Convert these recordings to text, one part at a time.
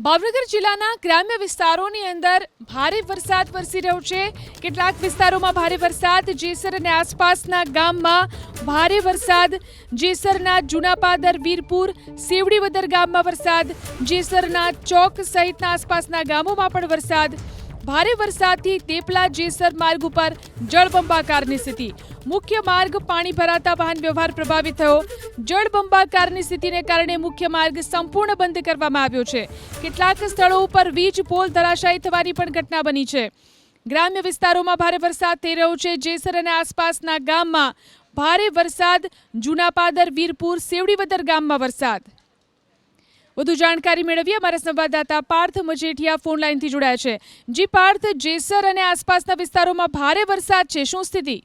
ભાવનગર જિલ્લાના ગ્રામ્ય વિસ્તારોની અંદર ભારે વરસાદ વરસી રહ્યો છે। કેટલાક વિસ્તારોમાં ભારે વરસાદ, જેસર અને આસપાસના ગામમાં ભારે વરસાદ, જેસરના જૂનાપાદર, વીરપુર, સેવડીવદર ગામમાં વરસાદ, જેસરના ચોક સહિતના આસપાસના ગામોમાં પણ વરસાદ। ભારે વરસાદથી દેપલા જેસર માર્ગ ઉપર જળબંબાકારની સ્થિતિ। મુખ્ય માર્ગ પાણી ભરાતા વાહન વ્યવહાર પ્રભાવિત થયો। જળબંબાકારની સ્થિતિને કારણે મુખ્ય માર્ગ સંપૂર્ણ બંધ કરવામાં આવ્યો છે। કેટલાક સ્થળો ઉપર વીજ પોલ ધરાશાયી થવાની પણ ઘટના બની છે। ગ્રામ્ય વિસ્તારોમાં ભારે વરસાદ થઈ રહ્યો છે। જેસર અને આસપાસના ગામમાં ભારે વરસાદ, જૂનાપાદર, વીરપુર, સેવડીવદર ગામમાં વરસાદ। વધુ જાણકારી મેળવીએ અમારા સંવાદદાતા પાર્થ મજેઠિયા ફોન લાઈનથી જોડાયા છે। જી પાર્થ, જેસર અને આસપાસના વિસ્તારોમાં ભારે વરસાદ છે, શું સ્થિતિ?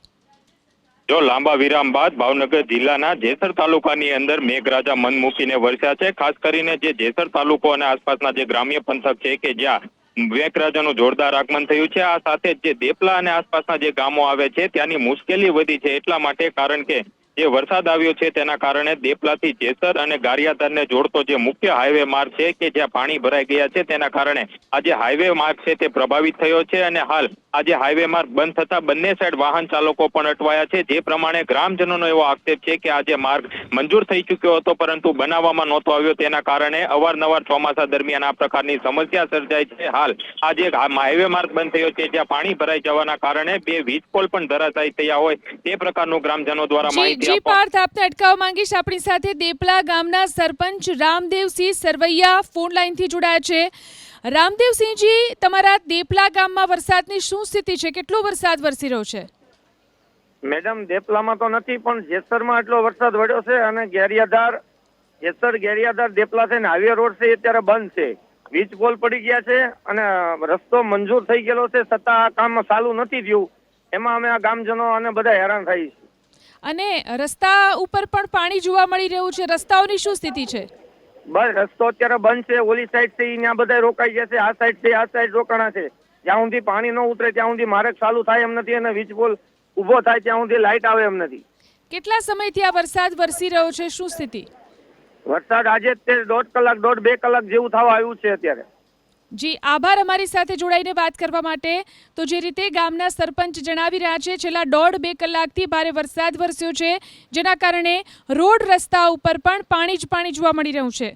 જો લાંબા વિરામ બાદ ભાવનગર જિલ્લાના જેસર તાલુકાની અંદર મેઘરાજા મન મૂકીને વરસ્યા છે। ખાસ કરીને જે જેસર તાલુકો અને આસપાસના જે ગ્રામ્ય પંથક છે કે જ્યાં મેઘરાજાનું જોરદાર આગમન થયું છે, આ સાથે જે દેપલા અને આસપાસના જે ગામો આવે છે ત્યાંની મુશ્કેલી વધી છે। એટલા માટે કારણ કે જે વરસાદ આવ્યો છે તેના કારણે દેપલાથી જેસર અને ગારિયાધારને જોડતો જે મુખ્ય હાઈવે માર્ગ છે કે જ્યાં પાણી ભરાઈ ગયા છે તેના કારણે આ જે હાઈવે માર્ગ છે તે પ્રભાવિત થયો છે અને હાલ આ જે હાઈવે માર્ગ બંધ થતા બંને સાઈડ વાહન ચાલકો પણ અટવાયા છે। જે પ્રમાણે ગ્રામજનોનો એવો આક્ષેપ છે કે આ જે માર્ગ મંજૂર થઈ ચૂક્યો હતો પરંતુ બનાવવામાં નહોતો આવ્યો, તેના કારણે અવારનવાર ચોમાસા દરમિયાન આ પ્રકારની સમસ્યા સર્જાય છે। હાલ આ જે હાઈવે માર્ગ બંધ થયો છે જ્યાં પાણી ભરાઈ જવાના કારણે બે વીજ પોલ પણ ધરાશાયી થયા હોય તે પ્રકારનું ગ્રામજનો દ્વારા માહિતી જી પાર્થ, આપને અટકાવવા માંગીશ। આપણી સાથે દેપલા ગામના સરપંચ રામદેવસિંહ સરવૈયા ફોન લાઈનથી જોડાયા છે। રામદેવસિંહજી, તમારા દેપલા ગામમાં વરસાદની શું સ્થિતિ છે? કેટલો વરસાદ વરસી રહ્યો છે? મેડમ, દેપલામાં તો નથી પણ જેસરમાં એટલો વરસાદ વળ્યો છે અને જેસર ગેરિયાધાર દેપલા છે ને હાઈવે રોડ છે એ અત્યારે બંધ છે। વીજ પોલ પડી ગયા છે અને રસ્તો મંજૂર થઈ ગયેલો છે છતાં આ કામ ચાલુ નથી થયું। એમાં અમે આ ગામજનો અને બધા હેરાન થઈ છે। અને રસ્તા ઉપર પણ પાણી જોવા મળી રહ્યું છે, રસ્તાઓની શું સ્થિતિ છે? બસ રસ્તો અત્યારે બંધ છે। ઓલી સાઈડ છે ત્યાં બધા રોકાઈ ગયા છે, આ સાઈડ છે આ સાઈડ રોકાણા છે। જ્યાં સુધી પાણી ન ઉતરે ત્યાં સુધી માર્ગ ચાલુ થાય એમ નથી અને વીજ પોલ ઉભો થાય ત્યાં સુધી લાઇટ આવે એમ નથી। કેટલા સમયથી આ વરસાદ વરસી રહ્યો છે, શું સ્થિતિ? વરસાદ આજે દોઢ કલાક 2 કલાક જેવું થવા આવ્યું છે અત્યારે। જી આભાર અમારી સાથે જોડાઈને વાત કરવા માટે। તો જે રીતે ગામના સરપંચ જણાવી રહ્યા છે, છેલ્લા 1.5-2 કલાકથી ભારે વરસાદ વરસ્યો છે, જેના કારણે રોડ રસ્તા ઉપર પણ પાણી જ પાણી જોવા મળી રહ્યું છે।